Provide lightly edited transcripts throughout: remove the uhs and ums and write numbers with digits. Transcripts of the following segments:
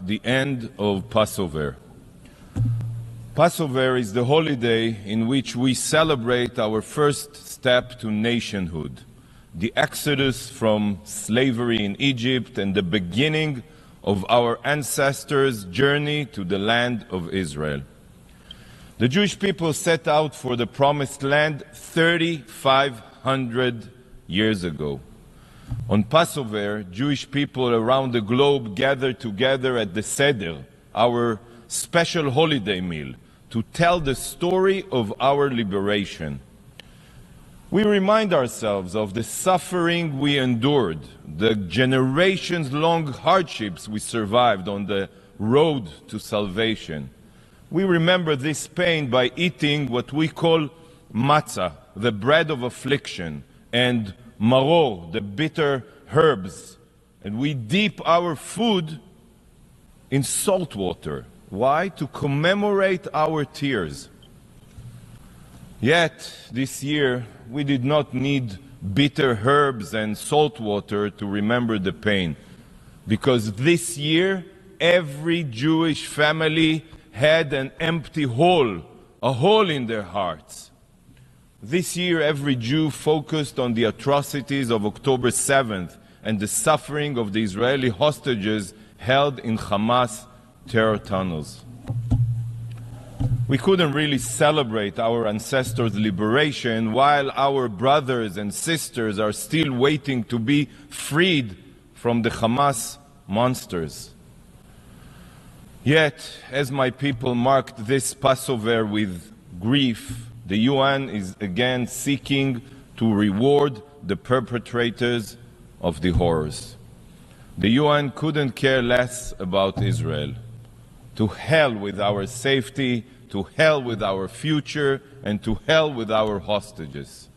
the end of Passover. Passover is the holiday in which we celebrate our first step to nationhood, the exodus from slavery in Egypt and the beginning of our ancestors' journey to the land of Israel. The Jewish people set out for the Promised Land 3,500 years ago. On Passover, Jewish people around the globe gathered together at the Seder, our special holiday meal, to tell the story of our liberation. We remind ourselves of the suffering we endured, the generations-long hardships we survived on the road to salvation. We remember this pain by eating what we call matzah, the bread of affliction, and maror, the bitter herbs. And we dip our food in salt water. Why? To commemorate our tears. Yet, this year, we did not need bitter herbs and salt water to remember the pain. Because this year, every Jewish family had an empty hole, a hole in their hearts. This year, every Jew focused on the atrocities of October 7th and the suffering of the Israeli hostages held in Hamas terror tunnels. We couldn't really celebrate our ancestors' liberation while our brothers and sisters are still waiting to be freed from the Hamas monsters. Yet, as my people marked this Passover with grief, the UN is again seeking to reward the perpetrators of the horrors. The UN couldn't care less about Israel. To hell with our safety, to hell with our future, and to hell with our hostages.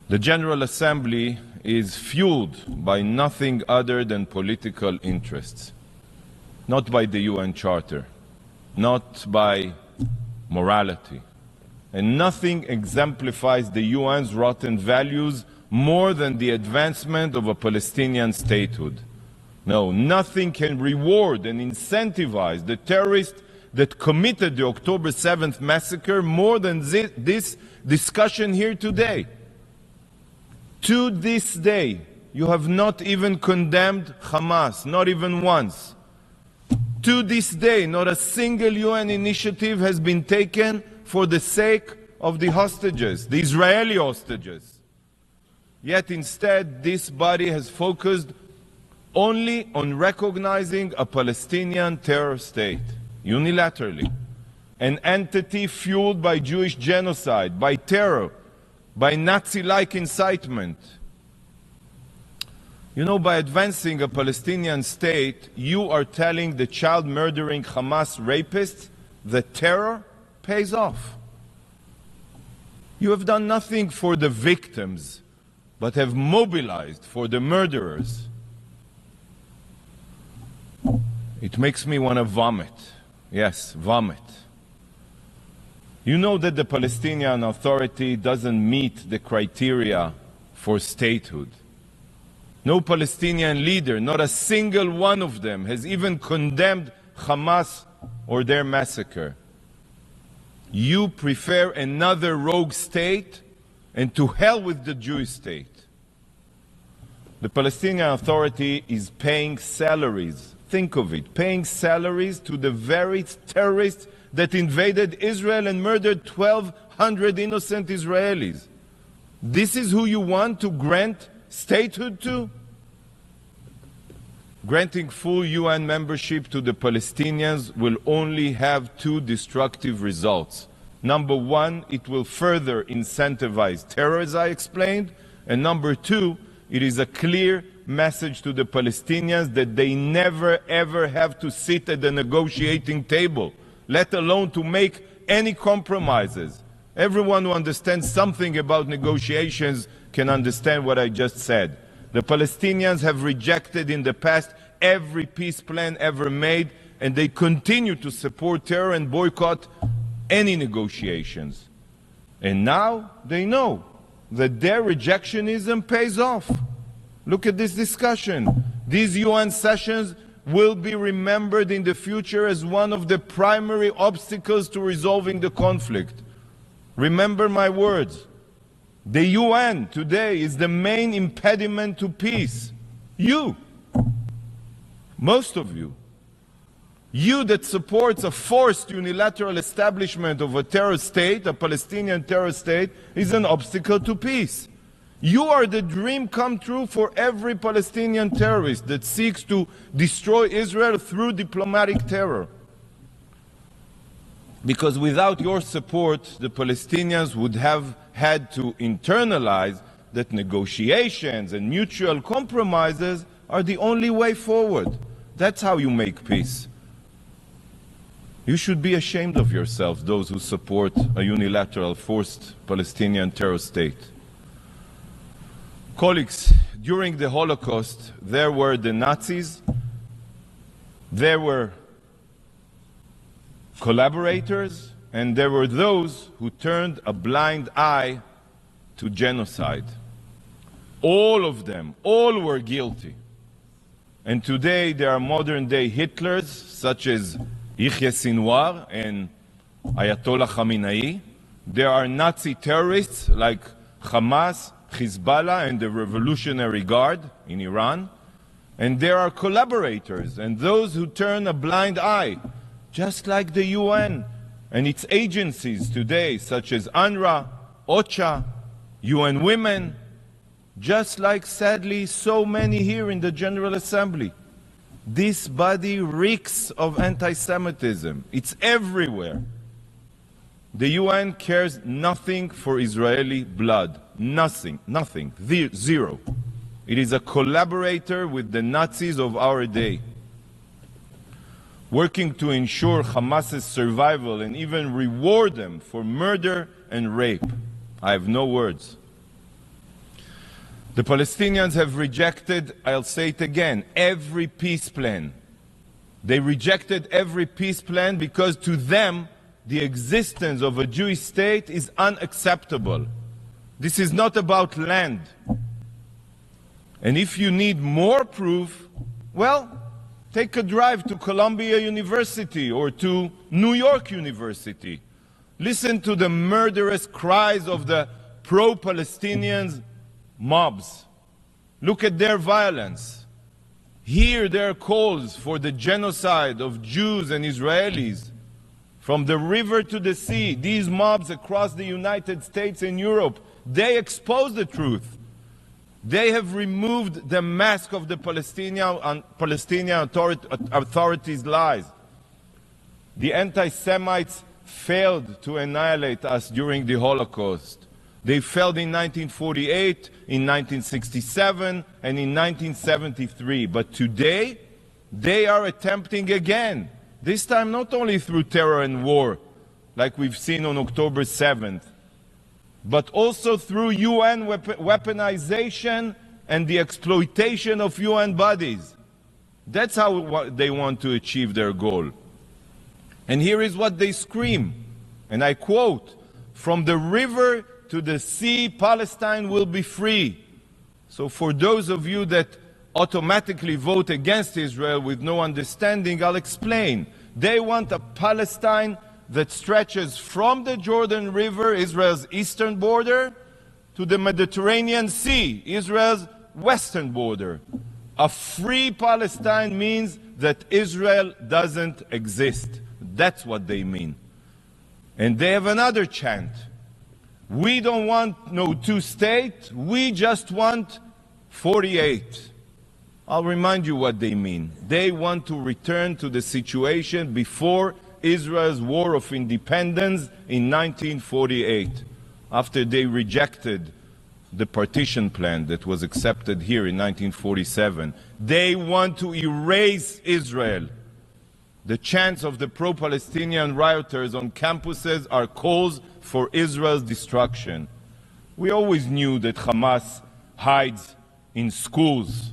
The General Assembly is fueled by nothing other than political interests. Not by the UN Charter, not by morality. And nothing exemplifies the UN's rotten values more than the advancement of a Palestinian statehood. No, nothing can reward and incentivize the terrorists that committed the October 7th massacre more than this discussion here today. To this day, you have not even condemned Hamas, not even once. To this day, not a single UN initiative has been taken for the sake of the hostages, the Israeli hostages. Yet instead, this body has focused only on recognizing a Palestinian terror state, unilaterally, an entity fueled by Jewish genocide, by terror, by Nazi-like incitement. You know, by advancing a Palestinian state, you are telling the child-murdering Hamas rapists that terror pays off. You have done nothing for the victims, but have mobilized for the murderers. It makes me want to vomit. Yes, vomit. You know that the Palestinian Authority doesn't meet the criteria for statehood. No Palestinian leader, not a single one of them, has even condemned Hamas or their massacre. You prefer another rogue state, and to hell with the Jewish state. The Palestinian Authority is paying salaries, think of it, paying salaries to the very terrorists that invaded Israel and murdered 1,200 innocent Israelis. This is who you want to grant statehood to? Granting full UN membership to the Palestinians will only have two destructive results. Number one, it will further incentivize terror, as I explained. And number two, it is a clear message to the Palestinians that they never ever have to sit at the negotiating table, let alone to make any compromises. Everyone who understands something about negotiations can understand what I just said. The Palestinians have rejected in the past every peace plan ever made, and they continue to support terror and boycott any negotiations. And now they know that their rejectionism pays off. Look at this discussion. These UN sessions will be remembered in the future as one of the primary obstacles to resolving the conflict. Remember my words. The UN today is the main impediment to peace. You, most of you, you that supports a forced unilateral establishment of a terrorist state, a Palestinian terrorist state, is an obstacle to peace. You are the dream come true for every Palestinian terrorist that seeks to destroy Israel through diplomatic terror. Because without your support, the Palestinians would have had to internalize that negotiations and mutual compromises are the only way forward. That's how you make peace. You should be ashamed of yourselves, those who support a unilateral, forced Palestinian terror state. Colleagues, during the Holocaust, there were the Nazis, there were collaborators, and there were those who turned a blind eye to genocide. All of them, all were guilty. And today there are modern-day Hitlers, such as Yahya Sinwar and Ayatollah Khamenei. There are Nazi terrorists like Hamas, Hezbollah, and the Revolutionary Guard in Iran. And there are collaborators and those who turn a blind eye, just like the UN and its agencies today, such as UNRWA, OCHA, UN Women, just like, sadly, so many here in the General Assembly. This body reeks of anti-Semitism. It's everywhere. The UN cares nothing for Israeli blood. Nothing. Zero. It is a collaborator with the Nazis of our day, working to ensure Hamas's survival and even reward them for murder and rape. I have no words. The Palestinians have rejected, I'll say it again, every peace plan. They rejected every peace plan because to them, the existence of a Jewish state is unacceptable. This is not about land. And if you need more proof, well, take a drive to Columbia University or to New York University. Listen to the murderous cries of the pro-Palestinians mobs. Look at their violence. Hear their calls for the genocide of Jews and Israelis. From the river to the sea, these mobs across the United States and Europe, they expose the truth. They have removed the mask of the Palestinian authorities' lies. The anti-Semites failed to annihilate us during the Holocaust. They failed in 1948, in 1967, and in 1973. But today, they are attempting again. This time not only through terror and war, like we've seen on October 7th, but also through UN weaponization and the exploitation of UN bodies. That's how they want to achieve their goal. And here is what they scream, and I quote, "From the river to the sea, Palestine will be free." So for those of you that automatically vote against Israel with no understanding, I'll explain. They want a Palestine that stretches from the Jordan River, Israel's eastern border, to the Mediterranean Sea, Israel's western border. A free Palestine means that Israel doesn't exist. That's what they mean. And they have another chant. We don't want no two-state, we just want 48. I'll remind you what they mean. They want to return to the situation before Israel's war of independence in 1948, after they rejected the partition plan that was accepted here in 1947. They want to erase Israel. The chants of the pro-Palestinian rioters on campuses are calls for Israel's destruction. We always knew that Hamas hides in schools.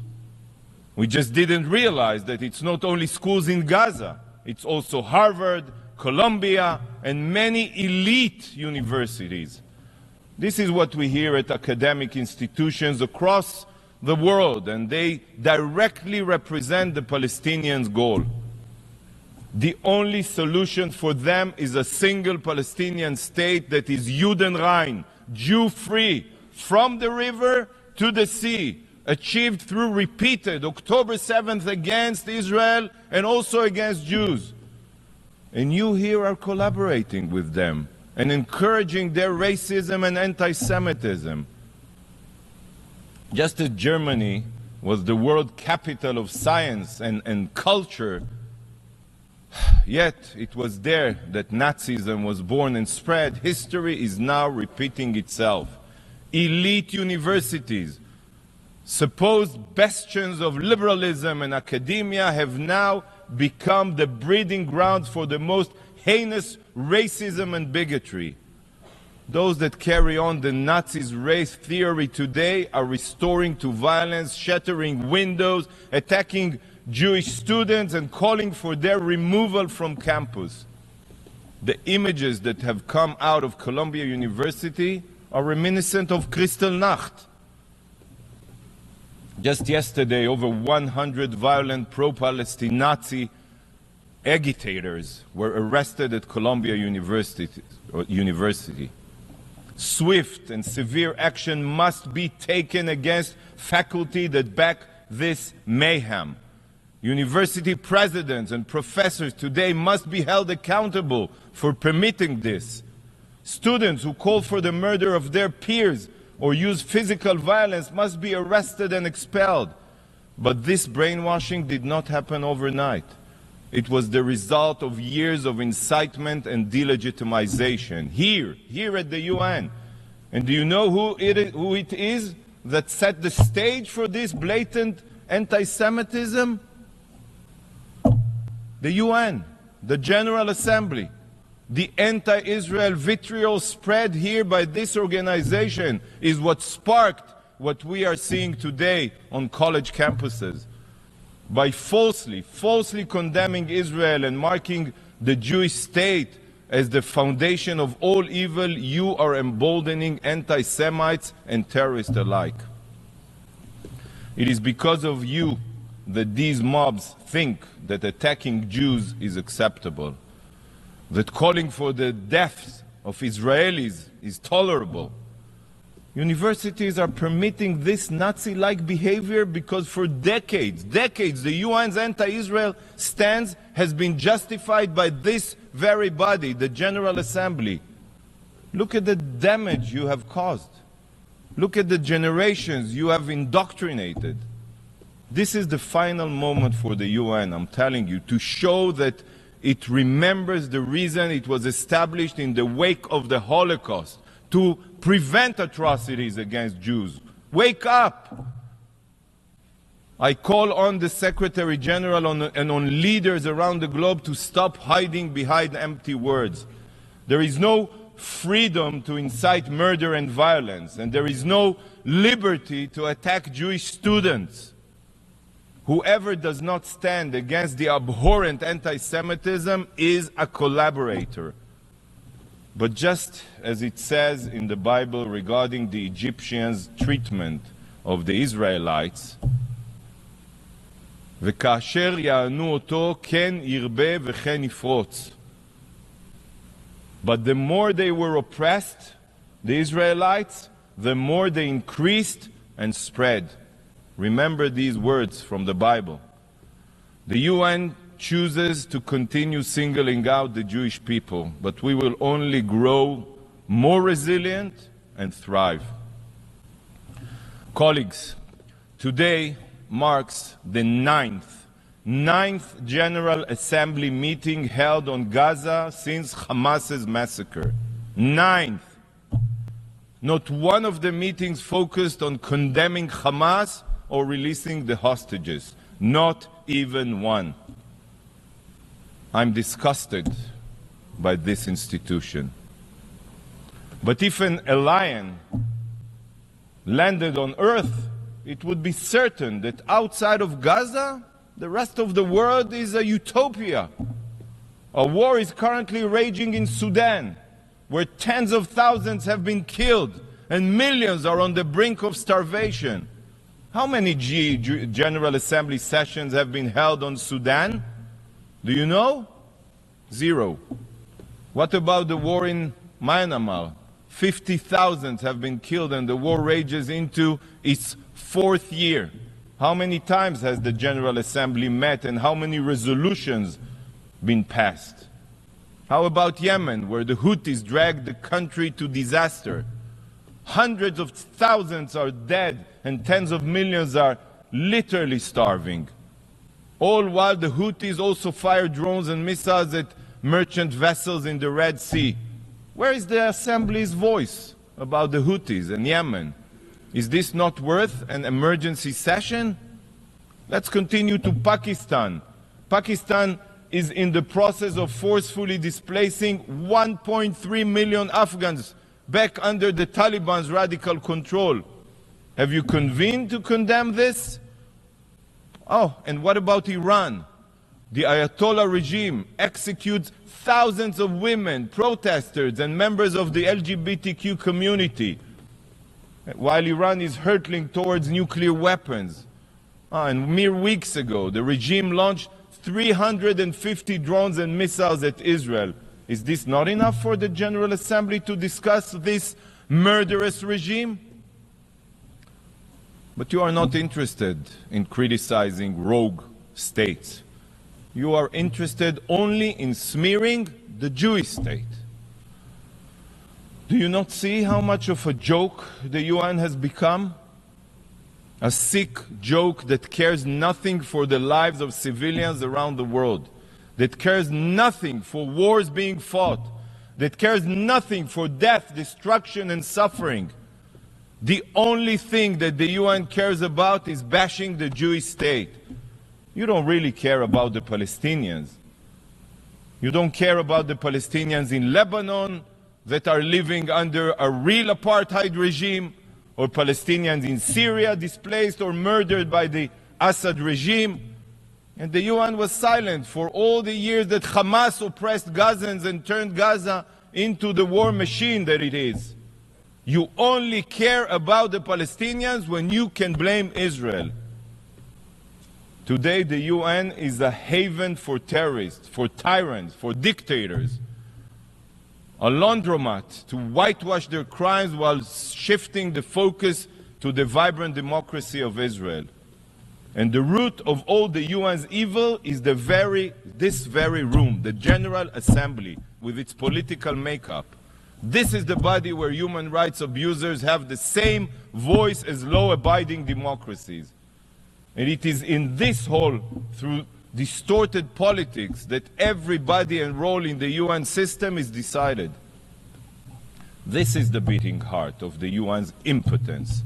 We just didn't realize that it's not only schools in Gaza, it's also Harvard, Columbia, and many elite universities. This is what we hear at academic institutions across the world, and they directly represent the Palestinians' goal. The only solution for them is a single Palestinian state that is Judenrein, Jew-free, from the river to the sea, achieved through repeated October 7th against Israel and also against Jews. And you here are collaborating with them and encouraging their racism and anti-Semitism. Just as Germany was the world capital of science and culture, yet it was there that Nazism was born and spread. History is now repeating itself. Elite universities, supposed bastions of liberalism and academia, have now become the breeding grounds for the most heinous racism and bigotry. Those that carry on the Nazis' race theory today are restoring to violence, shattering windows, attacking Jewish students, and calling for their removal from campus. The images that have come out of Columbia University are reminiscent of Kristallnacht. Just yesterday, over 100 violent pro-Palestine Nazi agitators were arrested at Columbia University. Swift and severe action must be taken against faculty that back this mayhem. University presidents and professors today must be held accountable for permitting this. Students who call for the murder of their peers or use physical violence must be arrested and expelled. But this brainwashing did not happen overnight. It was the result of years of incitement and delegitimization here at the UN. And do you know who it is that set the stage for this blatant anti-Semitism? The UN, the General Assembly. The anti-Israel vitriol spread here by this organization is what sparked what we are seeing today on college campuses. By falsely condemning Israel and marking the Jewish state as the foundation of all evil, you are emboldening anti-Semites and terrorists alike. It is because of you that these mobs think that attacking Jews is acceptable, that calling for the deaths of Israelis is tolerable. Universities are permitting this Nazi-like behavior because for decades, the UN's anti-Israel stance has been justified by this very body, the General Assembly. Look at the damage you have caused. Look at the generations you have indoctrinated. This is the final moment for the UN, I'm telling you, to show that it remembers the reason it was established in the wake of the Holocaust, to prevent atrocities against Jews. Wake up! I call on the Secretary General and on leaders around the globe to stop hiding behind empty words. There is no freedom to incite murder and violence, and there is no liberty to attack Jewish students. Whoever does not stand against the abhorrent anti-Semitism is a collaborator. But just as it says in the Bible regarding the Egyptians' treatment of the Israelites, וכאשר יענו אותו כן ירבה וכן יפרוץ. But the more they were oppressed, the Israelites, the more they increased and spread. Remember these words from the Bible. The UN chooses to continue singling out the Jewish people, but we will only grow more resilient and thrive. Colleagues, today marks the ninth General Assembly meeting held on Gaza since Hamas's massacre. Ninth. Not one of the meetings focused on condemning Hamas or releasing the hostages. Not even one. I'm disgusted by this institution. But if a lion landed on earth, it would be certain that outside of Gaza, the rest of the world is a utopia. A war is currently raging in Sudan, where tens of thousands have been killed and millions are on the brink of starvation. How many General Assembly sessions have been held on Sudan? Do you know? 0. What about the war in Myanmar? 50,000 have been killed and the war rages into its 4th year. How many times has the General Assembly met and how many resolutions been passed? How about Yemen, where the Houthis dragged the country to disaster? Hundreds of thousands are dead and tens of millions are literally starving. All while the Houthis also fire drones and missiles at merchant vessels in the Red Sea. Where is the Assembly's voice about the Houthis and Yemen? Is this not worth an emergency session? Let's continue to Pakistan. Pakistan is in the process of forcefully displacing 1.3 million Afghans back under the Taliban's radical control. Have you convened to condemn this? Oh, and what about Iran? The Ayatollah regime executes thousands of women, protesters, and members of the LGBTQ community, while Iran is hurtling towards nuclear weapons. And mere weeks ago, the regime launched 350 drones and missiles at Israel. Is this not enough for the General Assembly to discuss this murderous regime? But you are not interested in criticizing rogue states. You are interested only in smearing the Jewish state. Do you not see how much of a joke the UN has become? A sick joke that cares nothing for the lives of civilians around the world, that cares nothing for wars being fought, that cares nothing for death, destruction, and suffering. The only thing that the UN cares about is bashing the Jewish state. You don't really care about the Palestinians. You don't care about the Palestinians in Lebanon that are living under a real apartheid regime, or Palestinians in Syria displaced or murdered by the Assad regime. And the UN was silent for all the years that Hamas oppressed Gazans and turned Gaza into the war machine that it is. You only care about the Palestinians when you can blame Israel. Today, the UN is a haven for terrorists, for tyrants, for dictators. A laundromat to whitewash their crimes while shifting the focus to the vibrant democracy of Israel. And the root of all the UN's evil is this very room, the General Assembly, with its political makeup. This is the body where human rights abusers have the same voice as law-abiding democracies. And it is in this hall, through distorted politics, that everybody enrolled in the UN system is decided. This is the beating heart of the UN's impotence.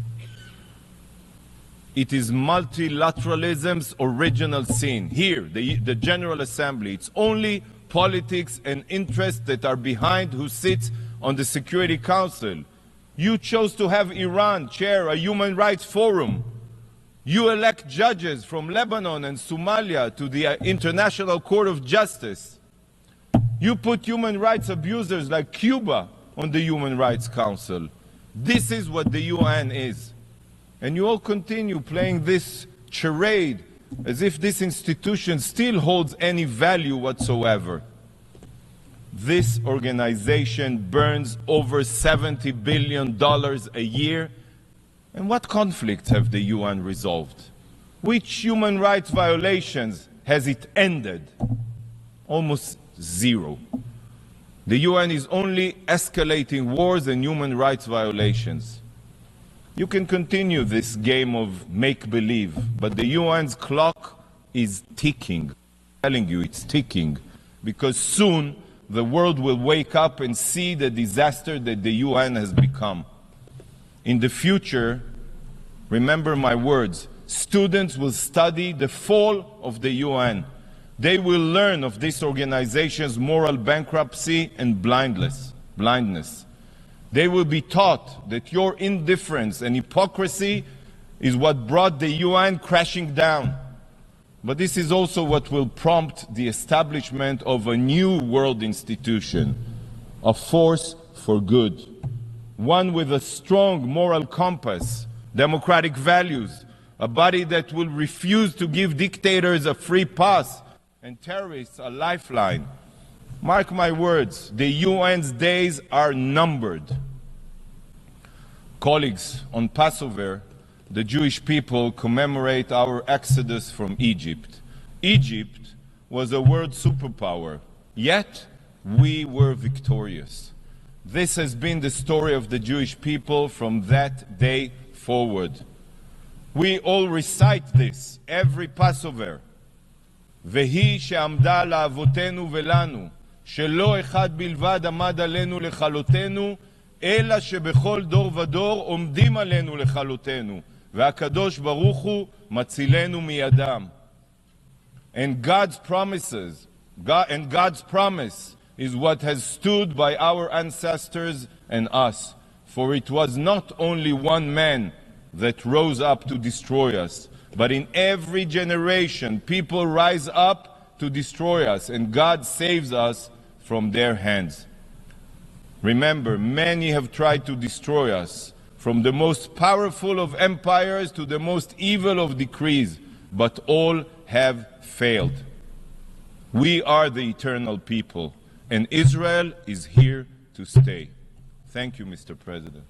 It is multilateralism's original sin. Here, the General Assembly, it's only politics and interests that are behind who sits on the Security Council. You chose to have Iran chair a human rights forum. You elect judges from Lebanon and Somalia to the International Court of Justice. You put human rights abusers like Cuba on the Human Rights Council. This is what the UN is. And you all continue playing this charade as if this institution still holds any value whatsoever. This organization burns over $70 billion a year. And what conflicts have the UN resolved? Which human rights violations has it ended? Almost zero. The UN is only escalating wars and human rights violations. You can continue this game of make-believe, but the UN's clock is ticking. I'm telling you, it's ticking, because soon the world will wake up and see the disaster that the UN has become. In the future, remember my words, students will study the fall of the UN. They will learn of this organization's moral bankruptcy and blindness. They will be taught that your indifference and hypocrisy is what brought the UN crashing down. But this is also what will prompt the establishment of a new world institution, a force for good, one with a strong moral compass, democratic values, a body that will refuse to give dictators a free pass and terrorists a lifeline. Mark my words, the UN's days are numbered. Colleagues, on Passover, the Jewish people commemorate our exodus from Egypt. Egypt was a world superpower, yet we were victorious. This has been the story of the Jewish people from that day forward. We all recite this every Passover. והיא שעמדה לאבותינו ולנו, שלא אחד בלבד עמד עלינו לכלותנו, אלא שבכל דור ודור עומדים עלינו לכלותנו, והקדוש ברוך הוא מצילנו מידם. And God's promise is what has stood by our ancestors and us. For it was not only one man that rose up to destroy us, but in every generation people rise up to destroy us, and God saves us from their hands. Remember, many have tried to destroy us, from the most powerful of empires to the most evil of decrees, but all have failed. We are the eternal people, and Israel is here to stay. Thank you, Mr. President.